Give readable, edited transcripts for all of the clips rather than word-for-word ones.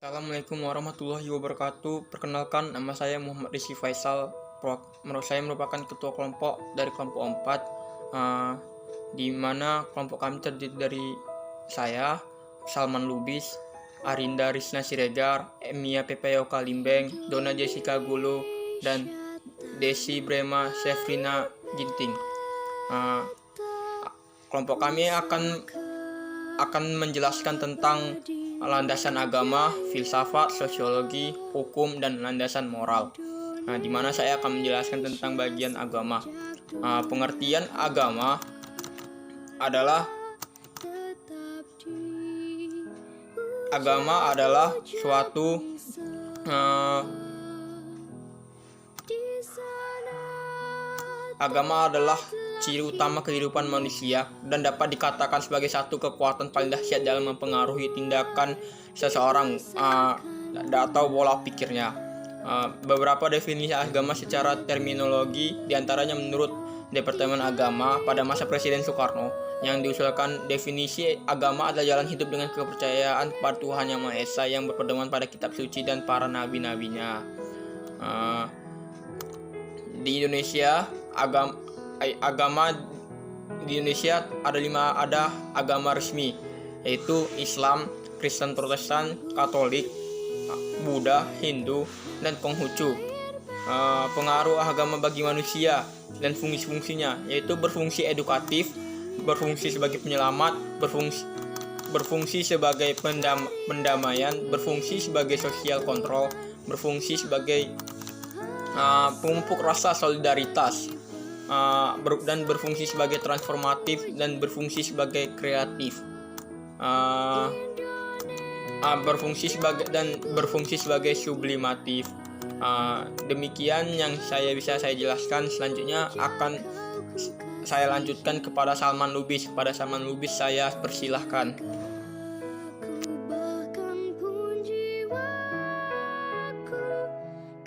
Assalamualaikum warahmatullahi wabarakatuh. Perkenalkan, nama saya Muhammad Rizky Faisal. Menurut saya merupakan ketua kelompok dari kelompok 4, di mana kelompok kami terdiri dari saya, Salman Lubis, Arinda Risna Siregar, Emia Pepeo Kalimbeng, Dona Jessica Gulu, dan Desi Brema Sefrina Ginting. Kelompok kami akan menjelaskan tentang landasan agama, filsafat, sosiologi, hukum, dan landasan moral. Di mana saya akan menjelaskan tentang bagian agama. Pengertian agama adalah suatu agama adalah ciri utama kehidupan manusia dan dapat dikatakan sebagai satu kekuatan paling dahsyat dalam mempengaruhi tindakan seseorang atau pola pikirnya. Beberapa definisi agama secara terminologi, diantaranya menurut Departemen Agama pada masa Presiden Soekarno yang diusulkan, definisi agama adalah jalan hidup dengan kepercayaan kepada Tuhan Yang Maha Esa yang berpedoman pada kitab suci dan para nabi-nabinya. Di Indonesia, agama di Indonesia ada agama resmi, yaitu Islam, Kristen Protestan, Katolik, Buddha, Hindu, dan Konghucu. Pengaruh agama bagi manusia dan fungsi-fungsinya yaitu berfungsi edukatif, berfungsi sebagai penyelamat, berfungsi sebagai pendamaian, berfungsi sebagai sosial kontrol, berfungsi sebagai pemupuk rasa solidaritas, dan berfungsi sebagai transformatif dan berfungsi sebagai kreatif, berfungsi sebagai sublimatif. Demikian yang bisa saya jelaskan. Selanjutnya akan saya lanjutkan kepada Salman Lubis. Kepada Salman Lubis saya persilahkan.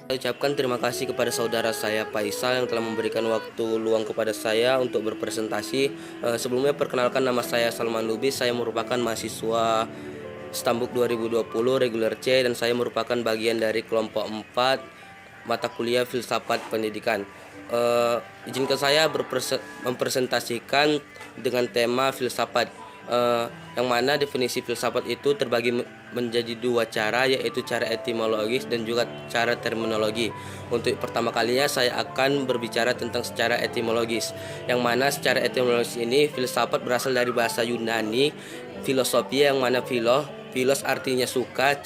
Ucapkan terima kasih kepada saudara saya Faisal yang telah memberikan waktu luang kepada saya untuk berpresentasi. Sebelumnya perkenalkan, nama saya Salman Lubis. Saya merupakan mahasiswa Stambuk 2020 reguler C dan saya merupakan bagian dari kelompok 4 mata kuliah filsafat pendidikan. Izinkan saya mempresentasikan dengan tema filsafat, yang mana definisi filsafat itu terbagi menjadi dua cara, yaitu cara etimologis dan juga cara terminologi. Untuk pertama kalinya saya akan berbicara tentang secara etimologis, yang mana secara etimologis ini filsafat berasal dari bahasa Yunani filosofia, yang mana filos artinya suka,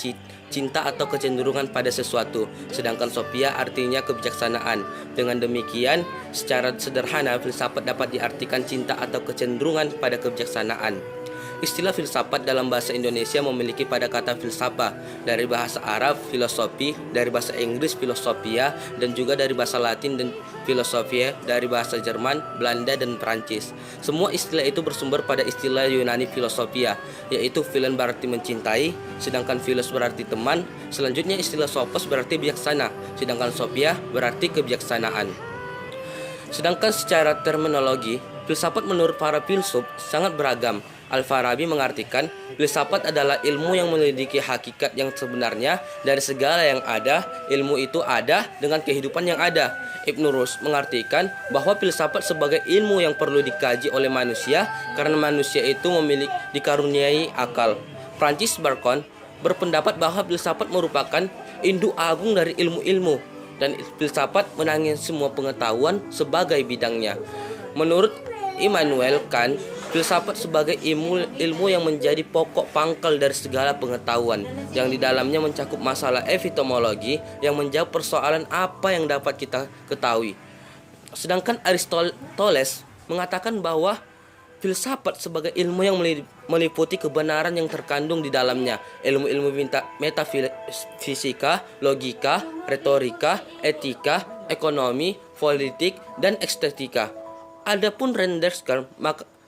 cinta atau kecenderungan pada sesuatu, sedangkan sophia artinya kebijaksanaan. Dengan demikian, secara sederhana filsafat dapat diartikan cinta atau kecenderungan pada kebijaksanaan. Istilah filsafat dalam bahasa Indonesia memiliki pada kata filsafah, dari bahasa Arab filosofi, dari bahasa Inggris filosofia, dan juga dari bahasa Latin dan filosofia, dari bahasa Jerman, Belanda, dan Perancis. Semua istilah itu bersumber pada istilah Yunani filosofia, yaitu philen berarti mencintai, sedangkan philos berarti teman. Selanjutnya istilah sophos berarti bijaksana, sedangkan sophia berarti kebijaksanaan. Sedangkan secara terminologi, filsafat menurut para filsuf sangat beragam. Al-Farabi mengartikan filsafat adalah ilmu yang menyelidiki hakikat yang sebenarnya dari segala yang ada. Ilmu itu ada dengan kehidupan yang ada. Ibnu Rushd mengartikan bahwa filsafat sebagai ilmu yang perlu dikaji oleh manusia karena manusia itu dikaruniai akal. Francis Bacon berpendapat bahwa filsafat merupakan induk agung dari ilmu-ilmu dan filsafat menangin semua pengetahuan sebagai bidangnya. Menurut Immanuel Kant, filsafat sebagai ilmu yang menjadi pokok pangkal dari segala pengetahuan, yang di dalamnya mencakup masalah epistemologi yang menjawab persoalan apa yang dapat kita ketahui. Sedangkan Aristoteles mengatakan bahwa filsafat sebagai ilmu yang meliputi kebenaran yang terkandung di dalamnya, ilmu-ilmu metafisika, logika, retorika, etika, ekonomi, politik, dan estetika. Adapun Rendersker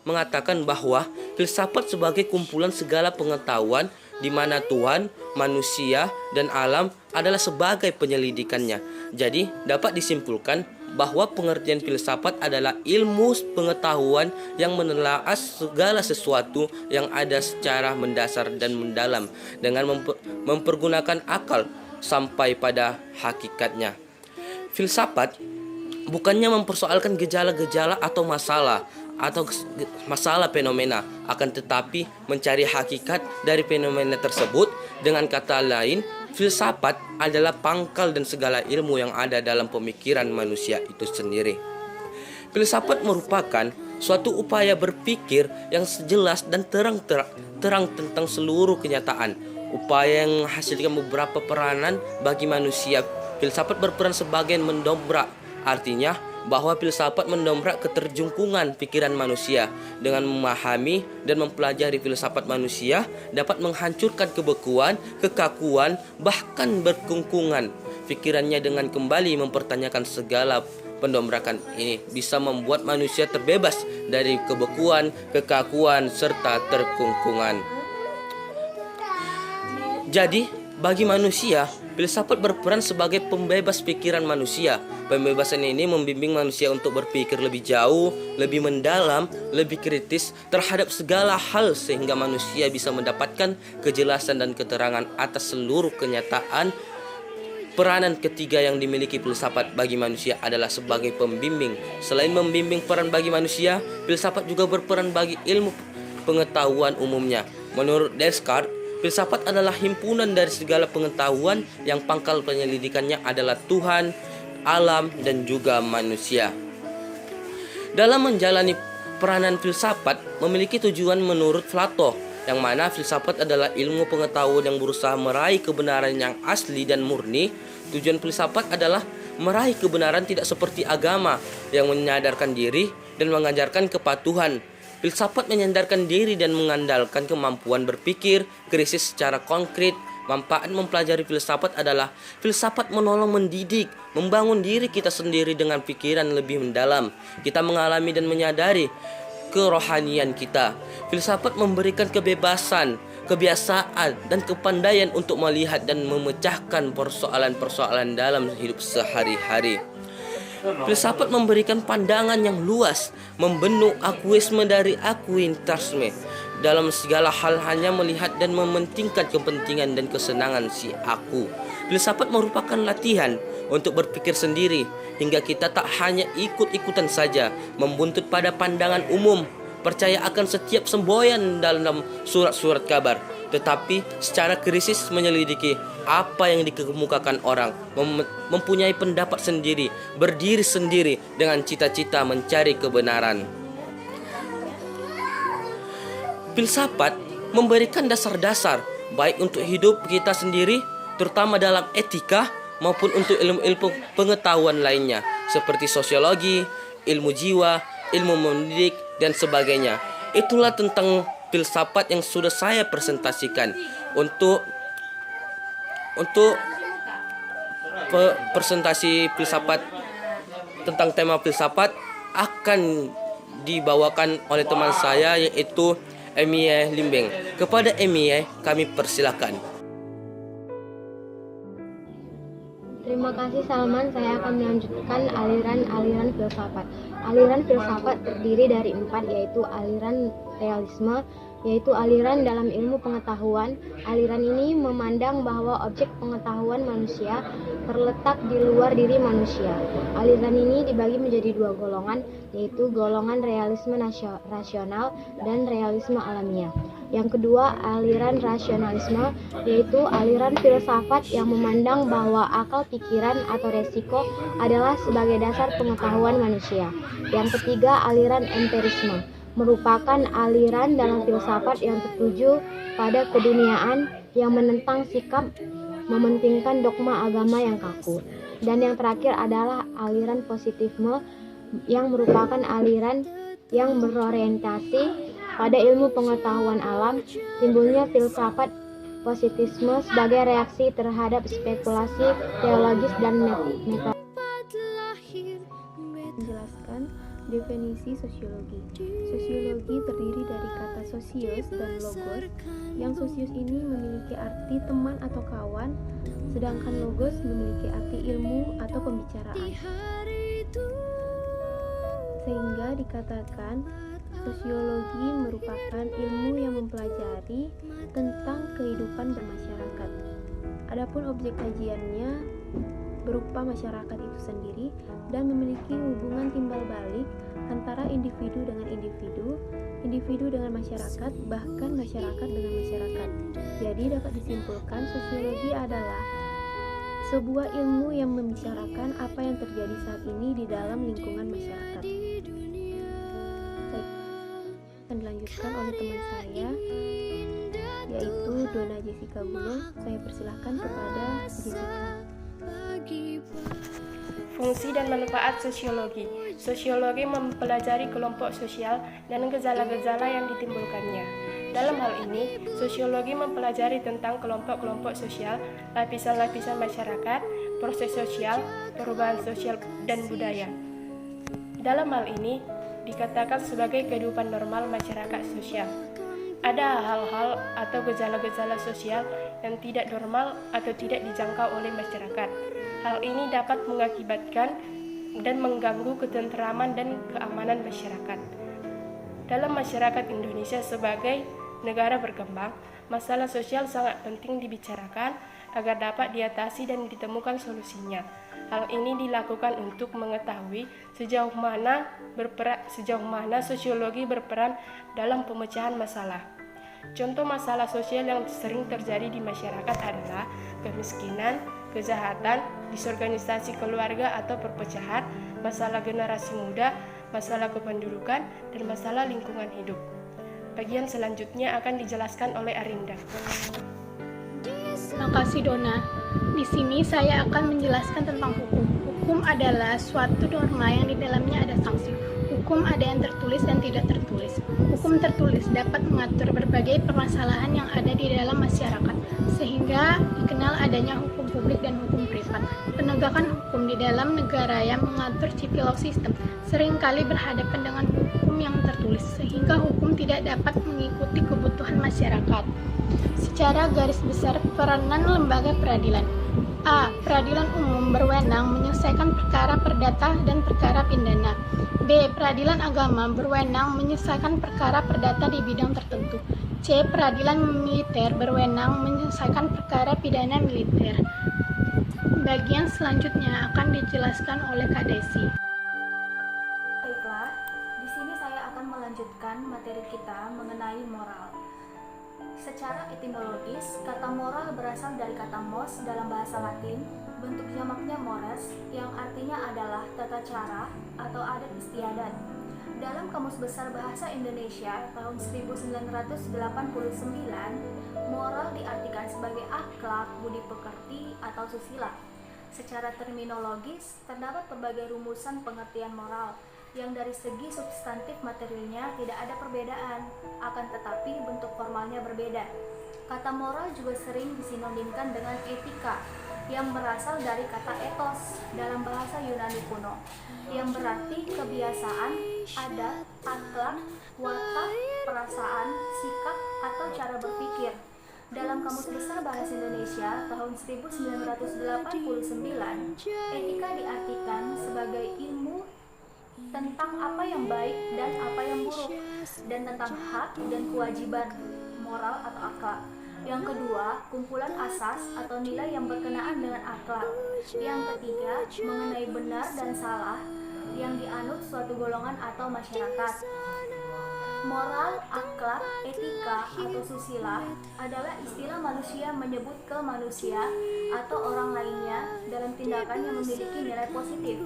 mengatakan bahwa filsafat sebagai kumpulan segala pengetahuan di mana Tuhan, manusia, dan alam adalah sebagai penyelidikannya. Jadi dapat disimpulkan bahwa pengertian filsafat adalah ilmu pengetahuan yang menelaah segala sesuatu yang ada secara mendasar dan mendalam dengan mempergunakan akal sampai pada hakikatnya. Filsafat bukannya mempersoalkan gejala-gejala atau masalah fenomena, akan tetapi mencari hakikat dari fenomena tersebut. Dengan kata lain, filsafat adalah pangkal dan segala ilmu yang ada dalam pemikiran manusia itu sendiri. Filsafat merupakan suatu upaya berpikir yang jelas dan terang tentang seluruh kenyataan. Upaya yang menghasilkan beberapa peranan bagi manusia. Filsafat berperan sebagai mendobrak, artinya bahwa filsafat mendobrak keterjungkungan pikiran manusia. Dengan memahami dan mempelajari filsafat, manusia dapat menghancurkan kebekuan, kekakuan, bahkan berkungkungan pikirannya dengan kembali mempertanyakan segala pendobrakan ini bisa membuat manusia terbebas dari kebekuan, kekakuan, serta terkungkungan. Jadi, bagi manusia, filsafat berperan sebagai pembebas pikiran manusia. Pembebasan ini membimbing manusia untuk berpikir lebih jauh, lebih mendalam, lebih kritis terhadap segala hal sehingga manusia bisa mendapatkan kejelasan dan keterangan atas seluruh kenyataan. Peranan ketiga yang dimiliki filsafat bagi manusia adalah sebagai pembimbing. Selain membimbing peran bagi manusia, filsafat juga berperan bagi ilmu pengetahuan umumnya. Menurut Descartes, filsafat adalah himpunan dari segala pengetahuan yang pangkal penyelidikannya adalah Tuhan, alam, dan juga manusia. Dalam menjalani peranan filsafat memiliki tujuan menurut Plato, yang mana filsafat adalah ilmu pengetahuan yang berusaha meraih kebenaran yang asli dan murni. Tujuan filsafat adalah meraih kebenaran tidak seperti agama yang menyadarkan diri dan mengajarkan kepatuhan. Filsafat menyandarkan diri dan mengandalkan kemampuan berpikir krisis secara konkret. Manfaat mempelajari filsafat adalah filsafat menolong mendidik, membangun diri kita sendiri dengan pikiran lebih mendalam. Kita mengalami dan menyadari kerohanian kita. Filsafat memberikan kebebasan, kebiasaan, dan kepandaian untuk melihat dan memecahkan persoalan-persoalan dalam hidup sehari-hari. Filsafat memberikan pandangan yang luas, membendung akuisme dari akuintasme. Dalam segala hal hanya melihat dan mementingkan kepentingan dan kesenangan si aku. Filsafat merupakan latihan untuk berpikir sendiri, hingga kita tak hanya ikut-ikutan saja, membuntut pada pandangan umum, percaya akan setiap semboyan dalam surat-surat kabar, tetapi secara kritis menyelidiki apa yang dikemukakan orang, mempunyai pendapat sendiri, berdiri sendiri dengan cita-cita mencari kebenaran. Filsafat memberikan dasar-dasar baik untuk hidup kita sendiri, terutama dalam etika, maupun untuk ilmu-ilmu pengetahuan lainnya seperti sosiologi, ilmu jiwa, ilmu mendidik, dan sebagainya. Itulah tentang filsafat yang sudah saya presentasikan. Untuk presentasi filsafat tentang tema filsafat akan dibawakan oleh teman saya, yaitu Emie Limbeng. Kepada Emie kami persilakan. Terima kasih Salman, saya akan melanjutkan aliran filsafat. Aliran filsafat terdiri dari 4, yaitu aliran realisme, yaitu aliran dalam ilmu pengetahuan. Aliran ini memandang bahwa objek pengetahuan manusia terletak di luar diri manusia. Aliran ini dibagi menjadi 2 golongan, yaitu golongan realisme rasional dan realisme alamiah. Yang kedua, aliran rasionalisme, yaitu aliran filsafat yang memandang bahwa akal pikiran atau resiko adalah sebagai dasar pengetahuan manusia. Yang ketiga, aliran empirisme, merupakan aliran dalam filsafat yang tertuju pada keduniaan yang menentang sikap mementingkan dogma agama yang kaku. Dan yang terakhir adalah aliran positifisme yang merupakan aliran yang berorientasi pada ilmu pengetahuan alam. Timbulnya filsafat positifisme sebagai reaksi terhadap spekulasi teologis dan metode. Menjelaskan definisi sosiologi. Sosiologi terdiri dari kata sosios dan logos, yang sosios ini memiliki arti teman atau kawan, sedangkan logos memiliki arti ilmu atau pembicaraan. Sehingga dikatakan sosiologi merupakan ilmu yang mempelajari tentang kehidupan bermasyarakat. Adapun objek kajiannya berupa masyarakat itu sendiri dan memiliki hubungan timbal balik antara individu dengan individu, individu dengan masyarakat, bahkan masyarakat dengan masyarakat. Jadi dapat disimpulkan sosiologi adalah sebuah ilmu yang membicarakan apa yang terjadi saat ini di dalam lingkungan masyarakat. Akan dilanjutkan oleh teman saya, yaitu Dona Jessica Bulo. Saya persilahkan kepada Jessica. Fungsi dan manfaat sosiologi. Sosiologi mempelajari kelompok sosial dan gejala-gejala yang ditimbulkannya. Dalam hal ini, sosiologi mempelajari tentang kelompok-kelompok sosial, lapisan-lapisan masyarakat, proses sosial, perubahan sosial, dan budaya. Dalam hal ini, dikatakan sebagai kehidupan normal masyarakat sosial. Ada hal-hal atau gejala-gejala sosial yang tidak normal atau tidak dijangkau oleh masyarakat. Hal ini dapat mengakibatkan dan mengganggu ketenteraman dan keamanan masyarakat. Dalam masyarakat Indonesia sebagai negara berkembang, masalah sosial sangat penting dibicarakan agar dapat diatasi dan ditemukan solusinya. Hal ini dilakukan untuk mengetahui sejauh mana sosiologi berperan dalam pemecahan masalah. Contoh masalah sosial yang sering terjadi di masyarakat adalah kemiskinan, kejahatan, disorganisasi keluarga atau perpecahan, masalah generasi muda, masalah kependudukan, dan masalah lingkungan hidup. Bagian selanjutnya akan dijelaskan oleh Arinda. Terima kasih Dona. Di sini saya akan menjelaskan tentang hukum. Hukum adalah suatu norma yang di dalamnya ada sanksi. Hukum ada yang tertulis dan tidak tertulis. Hukum tertulis dapat mengatur berbagai permasalahan yang ada di dalam masyarakat, sehingga dikenal adanya hukum publik dan hukum privat. Penegakan hukum di dalam negara yang mengatur civil law system seringkali berhadapan dengan hukum yang tertulis, sehingga hukum tidak dapat mengikuti kebutuhan masyarakat. Secara garis besar, peranan lembaga peradilan. A. Peradilan umum berwenang menyelesaikan perkara perdata dan perkara pidana. B. Peradilan agama berwenang menyelesaikan perkara perdata di bidang tertentu. C. Peradilan militer berwenang menyelesaikan perkara pidana militer. Bagian selanjutnya akan dijelaskan oleh Kak Desi. Baiklah, di sini saya akan melanjutkan materi kita mengenai moral. Secara etimologis, kata moral berasal dari kata mos dalam bahasa Latin, bentuk jamaknya mores, yang artinya adalah tata cara atau adat istiadat. Dalam Kamus Besar Bahasa Indonesia tahun 1989, moral diartikan sebagai akhlak, budi pekerti, atau susila. Secara terminologis, terdapat berbagai rumusan pengertian moral, yang dari segi substantif materialnya tidak ada perbedaan, akan tetapi bentuk formalnya berbeda. Kata moral juga sering disinonimkan dengan etika, yang berasal dari kata ethos dalam bahasa Yunani kuno, yang berarti kebiasaan, adat, akhlak, watak, perasaan, sikap, atau cara berpikir. Dalam Kamus Besar Bahasa Indonesia tahun 1989, etika diartikan sebagai ilmu tentang apa yang baik dan apa yang buruk, dan tentang hak dan kewajiban moral atau akhlak. Yang kedua, kumpulan asas atau nilai yang berkenaan dengan akhlak. Yang ketiga, mengenai benar dan salah yang dianut suatu golongan atau masyarakat. Moral, akhlak, etika, atau susila adalah istilah manusia menyebut ke manusia atau orang lainnya dalam tindakan yang memiliki nilai positif.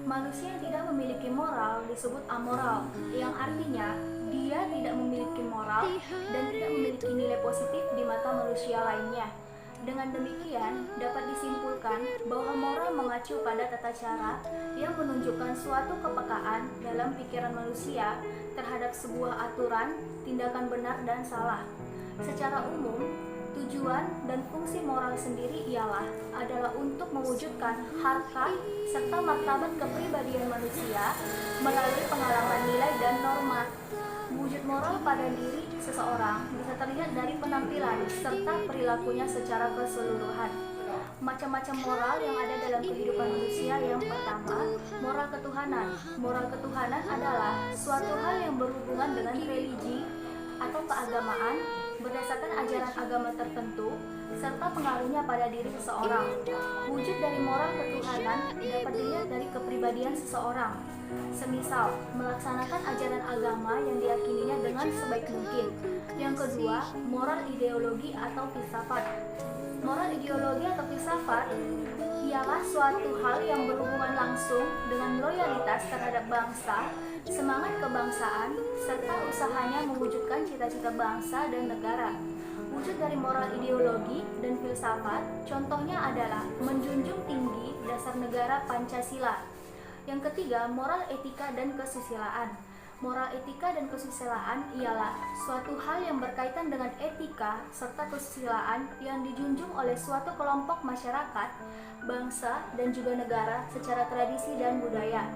Manusia yang tidak memiliki moral disebut amoral, yang artinya dia tidak memiliki moral dan tidak memiliki nilai positif di mata manusia lainnya. Dengan demikian, dapat disimpulkan bahwa moral mengacu pada tata cara yang menunjukkan suatu kepekaan dalam pikiran manusia terhadap sebuah aturan, tindakan benar dan salah. Secara umum, tujuan dan fungsi moral sendiri adalah untuk mewujudkan harkat serta martabat kepribadian manusia melalui pengalaman nilai dan norma. Wujud moral pada diri seseorang bisa terlihat dari penampilan serta perilakunya secara keseluruhan. macam-macam moral yang ada dalam kehidupan manusia. Yang pertama, moral ketuhanan. Moral ketuhanan adalah suatu hal yang berhubungan dengan religi atau keagamaan berdasarkan ajaran agama tertentu serta pengaruhnya pada diri seseorang. Wujud dari moral ketuhanan dapat dilihat dari kepribadian seseorang. Semisal, melaksanakan ajaran agama yang diyakininya dengan sebaik mungkin. Yang kedua, moral ideologi atau filsafat. Moral ideologi atau filsafat ialah suatu hal yang berhubungan langsung dengan loyalitas terhadap bangsa, semangat kebangsaan, serta usahanya mewujudkan cita-cita bangsa dan negara. Wujud dari moral ideologi dan filsafat contohnya adalah menjunjung tinggi dasar negara Pancasila. Yang ketiga, moral etika dan kesusilaan. Moral etika dan kesusilaan ialah suatu hal yang berkaitan dengan etika serta kesusilaan yang dijunjung oleh suatu kelompok masyarakat, bangsa, dan juga negara secara tradisi dan budaya.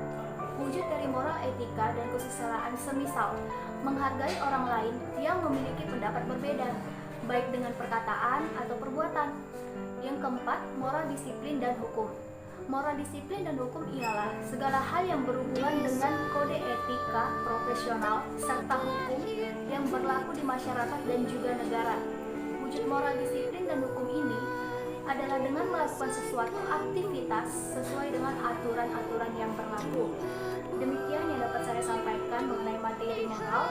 Wujud dari moral etika dan kesusilaan semisal menghargai orang lain yang memiliki pendapat berbeda, baik dengan perkataan atau perbuatan. Yang keempat, moral disiplin dan hukum. Moral disiplin dan hukum ialah segala hal yang berhubungan dengan kode etika profesional serta hukum yang berlaku di masyarakat dan juga negara. Wujud moral disiplin dan hukum ini adalah dengan melakukan sesuatu aktivitas sesuai dengan aturan-aturan yang berlaku. Demikian yang dapat saya sampaikan mengenai materi moral.